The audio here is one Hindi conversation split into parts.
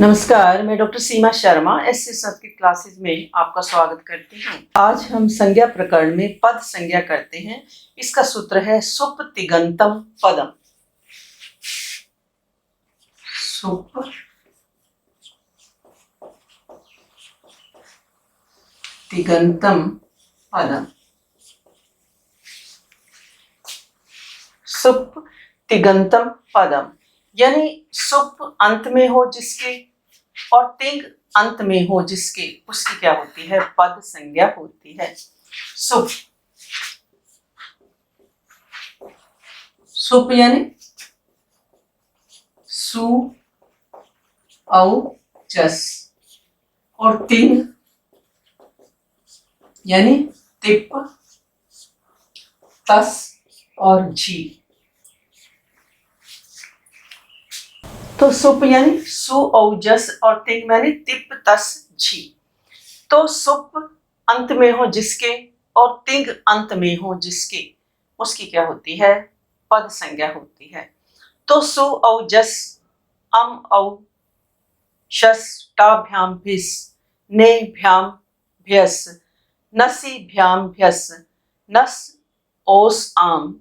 नमस्कार, मैं डॉक्टर सीमा शर्मा एससी संस्कृत क्लासेस में आपका स्वागत करती हूँ। आज हम संज्ञा प्रकरण में पद संज्ञा करते हैं। इसका सूत्र है सुप तिगंतम पदम। सुप तिगंतम पदम। सुप तिगंतम पदम यानी सुप अंत में हो जिसके और तिंग अंत में हो जिसके, उसकी क्या होती है? पद संज्ञा होती है। सुप सुप यानी सु औ जस, और तिंग यानी तिप तस और जी। तो सुप यानी सु औ जस और तिंग यानी तिप तस जी। तो सुप अंत में हो जिसके और तिंग अंत में हो जिसके, उसकी क्या होती है? पद संज्ञा होती है। तो सु औ जस अम औ शस टाभ्याम भिस ने भ्याम भ्यस नसी भ्याम भ्यस नस ओस आम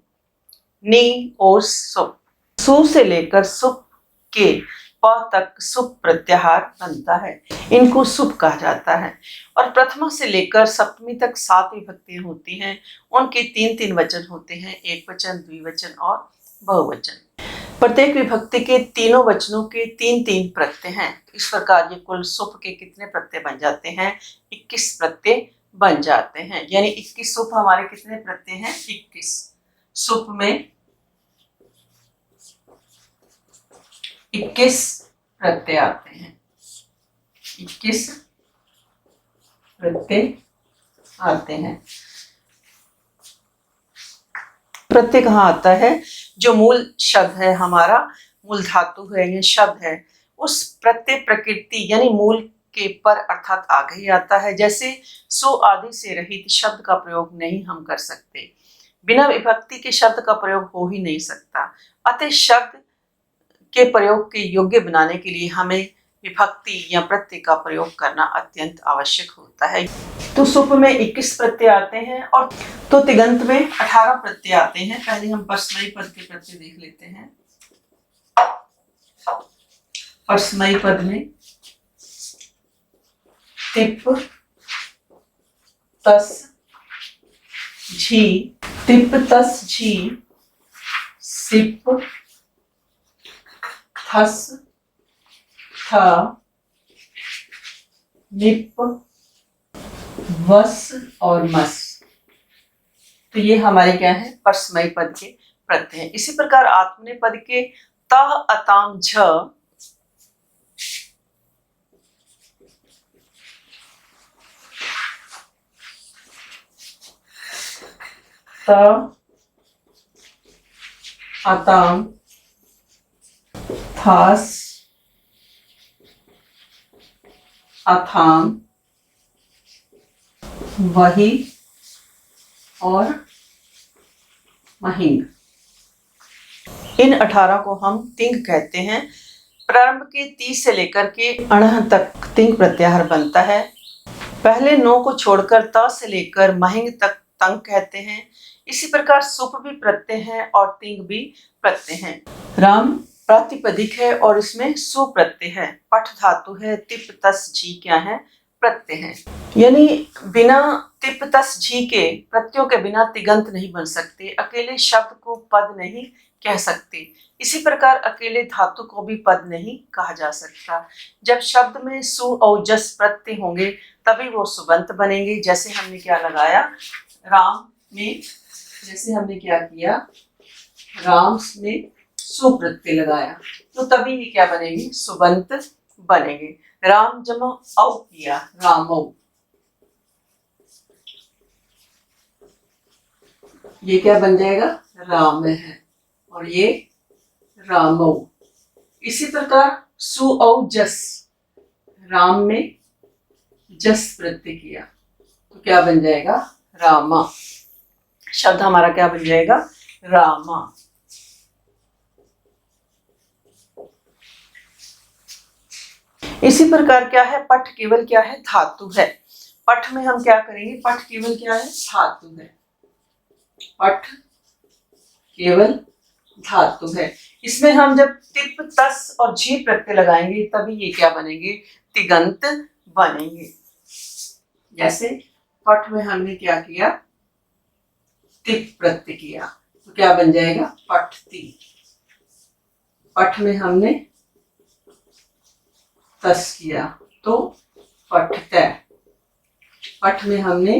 नी ओस सुप। सु से लेकर सुप के प तक सुप प्रत्याहार बनता है, इनको सुप कहा जाता है। और प्रथमा से लेकर सप्तमी तक 7 विभक्तियां होती हैं। उनके 3-3 वचन होते हैं, एक वचन, द्विवचन और बहुवचन। प्रत्येक विभक्ति के तीनों वचनों के 3-3 प्रत्यय हैं। इस प्रकार ये कुल सुप के कितने प्रत्यय बन जाते हैं? 21 प्रत्यय बन जाते हैं। यानी 21 सुप हमारे कितने प्रत्यय हैं? 21 सुप में 21 प्रत्यय आते हैं। 21 प्रत्यय आते हैं। प्रत्यय कहाँ आता है? जो मूल शब्द है, हमारा मूल धातु है, ये शब्द है, उस प्रत्यय प्रकृति यानी मूल के पर अर्थात आगे ही आता है। जैसे सो आदि से रहित शब्द का प्रयोग नहीं हम कर सकते, बिना विभक्ति के शब्द का प्रयोग हो ही नहीं सकता। अतः शब्द के प्रयोग के योग्य बनाने के लिए हमें विभक्ति या प्रत्यय का प्रयोग करना अत्यंत आवश्यक होता है। तो सुप में 21 प्रत्यय आते हैं और तो तिगंत में 18 प्रत्यय आते हैं। पहले हम परस्मयी पद के प्रत्यय देख लेते हैं। परस्मयी पद में तिप तस झी, तिप तस झी, सिप थस थ, निप वस और मस। तो ये हमारे क्या है? परस्मयी पद के प्रत्यय हैं। इसी प्रकार आत्मनेपद पद के त अताम झ, त अताम थास अथाम वही और महिंग। इन 18 को हम तिंग कहते हैं। प्रारंभ के 30 से लेकर के अणह तक तिंग प्रत्याहार बनता है। पहले 9 को छोड़कर त से लेकर महिंग तक तंग कहते हैं। इसी प्रकार सुप भी प्रत्यय है और तिंग भी प्रत्यय है। राम प्रातिपदिक है और इसमें सु प्रत्यय है। पठ धातु है। तिप तस झी क्या है? प्रत्यय है। यानी बिना तिप तस झी के प्रत्ययों के बिना तिगंत नहीं बन सकते। अकेले शब्द को पद नहीं कह सकते। इसी प्रकार अकेले धातु को भी पद नहीं कहा जा सकता। जब शब्द में सु और जस प्रत्यय होंगे तभी वो सुबंत बनेंगे। जैसे हमने क्या लगाया राम में, जैसे हमने क्या किया राम में सु प्रत्यय लगाया, तो तभी ये क्या बनेंगे? सुबंत बनेंगे। राम जमा औ किया रामौ, ये क्या बन जाएगा? राम है और ये रामौ। इसी प्रकार सु औ जस, राम में जस प्रत्यय किया तो क्या बन जाएगा? रामा। शब्द हमारा क्या बन जाएगा? रामा। इसी प्रकार क्या है, पठ केवल क्या है, धातु है। पठ में हम क्या करेंगे, पठ केवल क्या है, धातु है। पठ केवल धातु है। इसमें हम जब तिप तस और झी प्रत्यय लगाएंगे तभी ये क्या बनेंगे, तिगंत बनेंगे। जैसे पठ में हमने क्या किया, तिप प्रत्यय किया तो क्या बन जाएगा, पठती। पठ में हमने तस किया तो पठते। पठ में हमने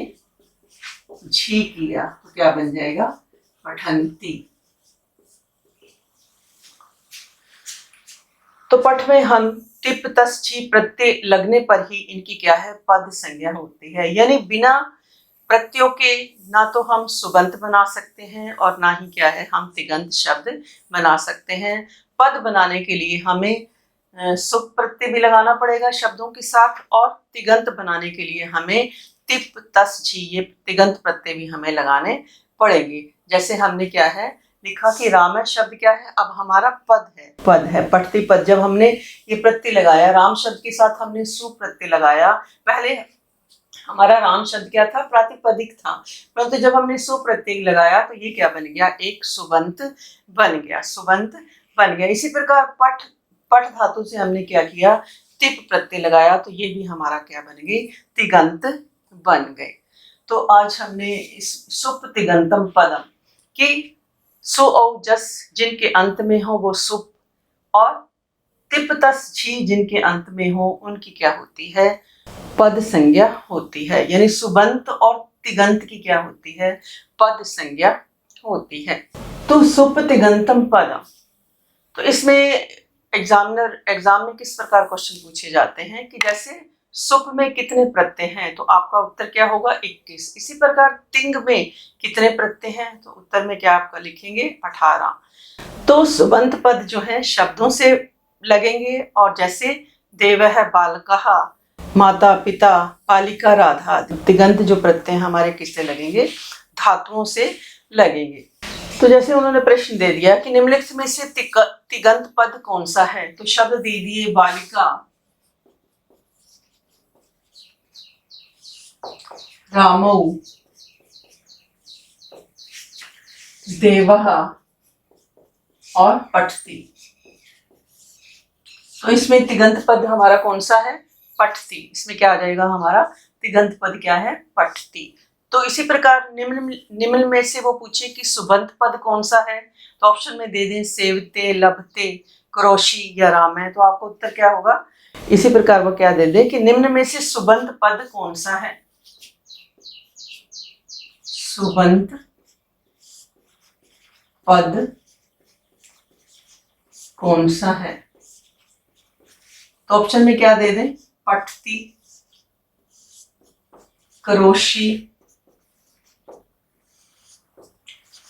झी किया तो क्या बन जाएगा, पठंती। तो पठ में हम टिप तस छी प्रत्यय लगने पर ही इनकी क्या है, पद संज्ञा होती है। यानी बिना प्रत्ययों के ना तो हम सुबंत बना सकते हैं और ना ही क्या है, हम तिगंत शब्द बना सकते हैं। पद बनाने के लिए हमें सुप प्रत्यय भी लगाना पड़ेगा शब्दों के साथ, और तिगंत बनाने के लिए हमें तिप तस झी ये तिगंत प्रत्यय भी हमें लगाने पड़ेंगे। जैसे हमने क्या है लिखा कि राम है शब्द क्या है, अब हमारा पद है, पद है पठती पद। जब हमने ये प्रत्यय लगाया राम शब्द के साथ, हमने सु प्रत्यय लगाया। पहले हमारा राम शब्द क्या था, प्रातिपदिक था, परंतु जब हमने सु प्रत्यय लगाया तो ये क्या बन गया, एक सुबंत बन गया, सुबंत बन गया। इसी प्रकार पठ, पठ धातु से हमने क्या किया, तिप प्रत्यय लगाया तो ये भी हमारा क्या बन गई, तिगंत बन गए। तो आज हमने इस सुप तिगंतम पदम की सु औ जस जिनके अंत में हो वो सुप, और तिप तस झी जिनके अंत में हो उनकी क्या होती है, पद संज्ञा होती है। यानी सुबंत और तिगंत की क्या होती है, पद संज्ञा होती है। तो सुप तिगंतम पदम, तो इसमें एग्जाम में किस प्रकार क्वेश्चन पूछे जाते हैं कि जैसे सुप में कितने प्रत्यय हैं, तो आपका उत्तर क्या होगा, 21। इसी प्रकार तिंग में कितने प्रत्यय हैं, तो उत्तर में क्या आपका लिखेंगे, 18। तो सुबंत पद जो है शब्दों से लगेंगे, और जैसे देवः बालकः, माता पिता, पालिका राधा, तिगंत जो प्रत्यय हमारे किससे लगेंगे, धातुओं से लगेंगे। तो जैसे उन्होंने प्रश्न दे दिया कि निम्नलिखित में से तिगंत पद कौन सा है, तो शब्द दे दिए बालिका, रामौ, देवः और पठती। तो इसमें तिगंत पद हमारा कौन सा है, पठती। इसमें क्या आ जाएगा हमारा तिगंत पद क्या है, पठती। तो इसी प्रकार निम्न में से वो पूछे कि सुबंत पद कौन सा है, तो ऑप्शन में दे दें सेवते, लभते, क्रोशी या राम है, तो आपको उत्तर क्या होगा। इसी प्रकार वो क्या दे दे कि निम्न में से सुबंत पद कौन सा है, सुबंत पद कौन सा है, तो ऑप्शन में क्या दे दें, पठती, क्रोशी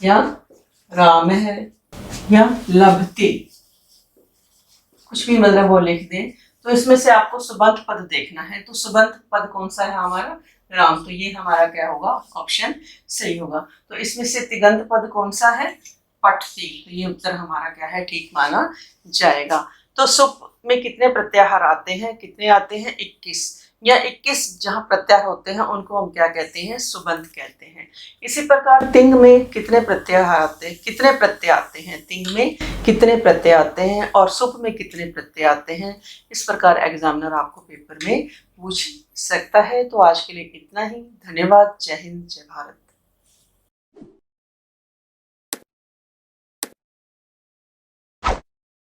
या राम है या लभते, कुछ भी मतलब वो लिख दें। तो इसमें से आपको सुबंत पद देखना है, तो सुबंत पद कौन सा है हमारा, राम, तो ये हमारा क्या होगा, ऑप्शन सही होगा। तो इसमें से तिगंत पद कौन सा है, पठती, तो ये उत्तर हमारा क्या है, ठीक माना जाएगा। तो सुप में कितने प्रत्याहार आते हैं, कितने आते हैं, 21, या 21 जहाँ प्रत्याहार होते हैं उनको हम क्या कहते हैं, सुबंत कहते हैं। इसी प्रकार तिंग में कितने प्रत्याहार आते हैं, कितने प्रत्यय आते हैं, तिंग में कितने प्रत्यय आते हैं और सुप में कितने प्रत्यय आते हैं, इस प्रकार एग्जामिनर आपको पेपर में पूछ सकता है। तो आज के लिए इतना ही, धन्यवाद, जय हिंद, जय भारत।